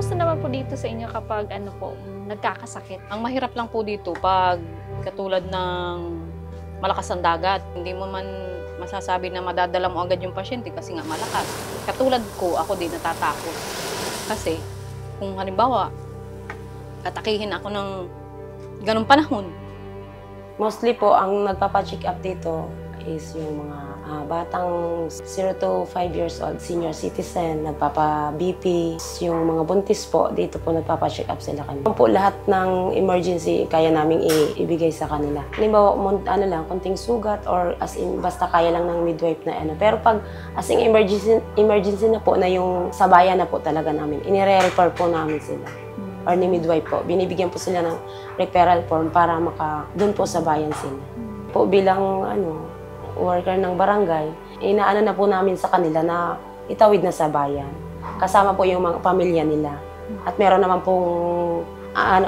kamusta naman po dito sa inyo kapag ano po, nagkakasakit? Ang mahirap lang po dito pag katulad ng malakas ang dagat, hindi mo man masasabi na madadala mo agad yung pasyente kasi nga malakas. Katulad ko, ako din natatakot. Kasi kung halimbawa, atakihin ako ng ganong panahon. Mostly po, ang nagpapacheck up dito is yung mga batang 0 to 5 years old, senior citizen, nagpapa-BP. Yung mga buntis po, dito po nagpapacheck up sila kanila. Po, lahat ng emergency kaya naming ibigay sa kanila. Halimbawa, ano lang, konting sugat or as in, basta kaya lang ng midwife na ano. Pero pag as in emergency na po, na yung sabayan na po talaga namin, inire-refer po namin sila. Or ni midwife po, binibigyan po sila ng referral form para doon po sa bayan sila. Po bilang worker ng barangay, inaano na po namin sa kanila na itawid na sa bayan. Kasama po yung mga pamilya nila. At meron naman pong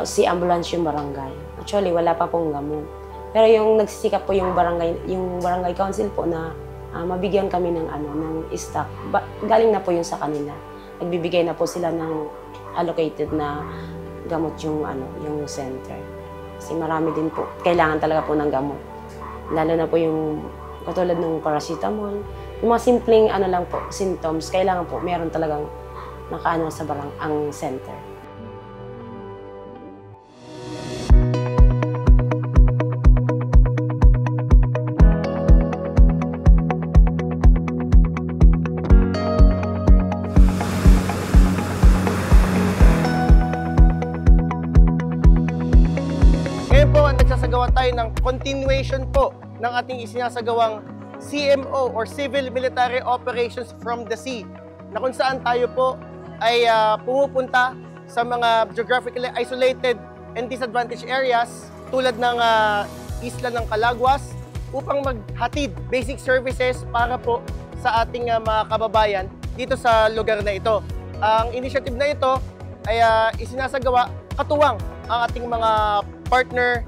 si ambulance yung barangay. Actually, wala pa pong gamot. Pero yung nagsisikap po yung barangay council po na mabigyan kami ng stock. Galing na po yung sa kanila. Nagbibigay na po sila ng allocated na gamot yung center. Kasi marami din po, kailangan talaga po ng gamot. Lalo na po yung katulad ng paracetamol. Yung mga simpleng lang po, symptoms, kailangan po meron talagang nakaano sa ang center. Nagsasagawa tayo ng continuation po ng ating isinasagawang CMO or Civil Military Operations from the Sea, na kung saan tayo po ay pumupunta sa mga geographically isolated and disadvantaged areas tulad ng isla ng Calaguas upang maghatid basic services para po sa ating mga kababayan dito sa lugar na ito. Ang initiative na ito ay isinasagawa katuwang ang ating mga partner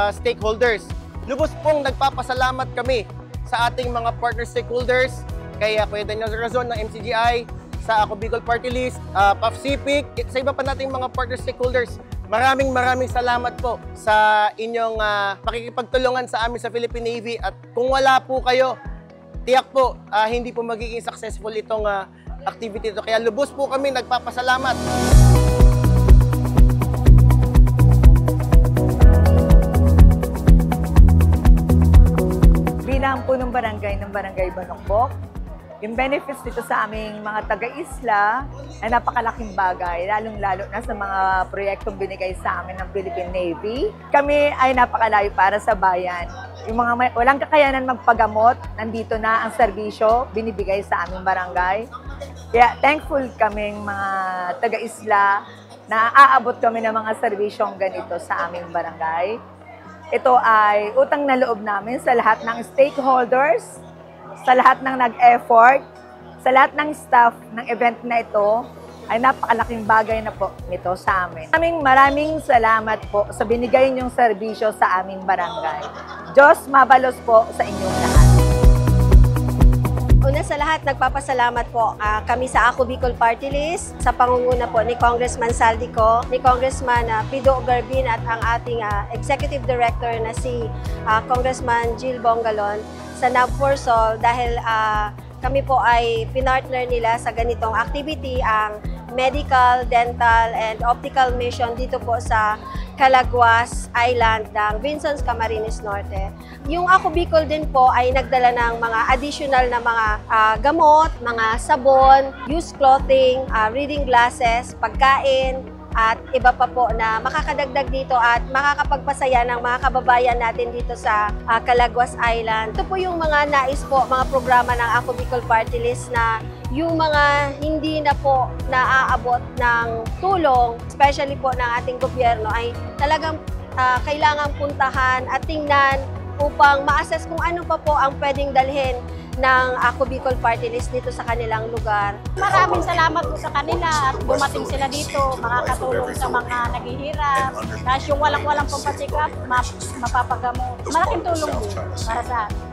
stakeholders. Lubos pong nagpapasalamat kami sa ating mga partner stakeholders, kay Kuya Daniel Razon ng MCGI, sa Ako Bicol Party List, PAFCIPIC, sa iba pa nating mga partner stakeholders. Maraming salamat po sa inyong pakikipagtulungan sa amin sa Philippine Navy, at kung wala po kayo, tiyak po hindi po magiging successful itong activity ito. Kaya lubos po kami nagpapasalamat. Bilang punong barangay ng Barangay Banokbok, yung benefits dito sa aming mga taga-isla ay napakalaking bagay, lalong-lalo na sa mga proyektong binigay sa amin ng Philippine Navy. Kami ay napakalayo para sa bayan. Yung mga walang kakayanan magpagamot, nandito na ang serbisyo binibigay sa aming barangay. Kaya thankful kaming mga taga-isla na aabot kami ng mga serbisyong ganito sa aming barangay. Ito ay utang na loob namin sa lahat ng stakeholders, sa lahat ng nag-effort, sa lahat ng staff ng event na ito, ay napakalaking bagay na po nito sa amin. Maraming salamat po sa binigay niyong serbisyo sa aming barangay. Diyos mabalos po sa inyong lahat. Una sa lahat, nagpapasalamat po kami sa Ako Bicol Party List, sa pangunguna po ni Congressman Saldico, ni Congressman Pido Garbin, at ang ating Executive Director na si Congressman Jill Bongalon sa NABFORSOL, dahil kami po ay pinartner nila sa ganitong activity, ang medical, dental, and optical mission dito po sa Calaguas Island ng Vincent's Camarines Norte. Yung Ako Bicol din po ay nagdala ng mga additional na mga gamot, mga sabon, used clothing, reading glasses, pagkain, at iba pa po na makakadagdag dito at makakapagpasaya ng mga kababayan natin dito sa Calaguas Island. Ito po yung mga nais po, mga programa ng Ako Bicol Party List, na yung mga hindi na po naaabot ng tulong, especially po ng ating gobyerno, ay talagang kailangang puntahan at tingnan upang ma-assess kung ano pa po ang pwedeng dalhin ng Ako Bicol Party List dito sa kanilang lugar. Maraming salamat po sa kanila at dumating sila dito, makakatulong sa mga naghihirap. Tapos yung walang-walang pampacheck up, mapapagamot. Malaking tulong din para sa amin.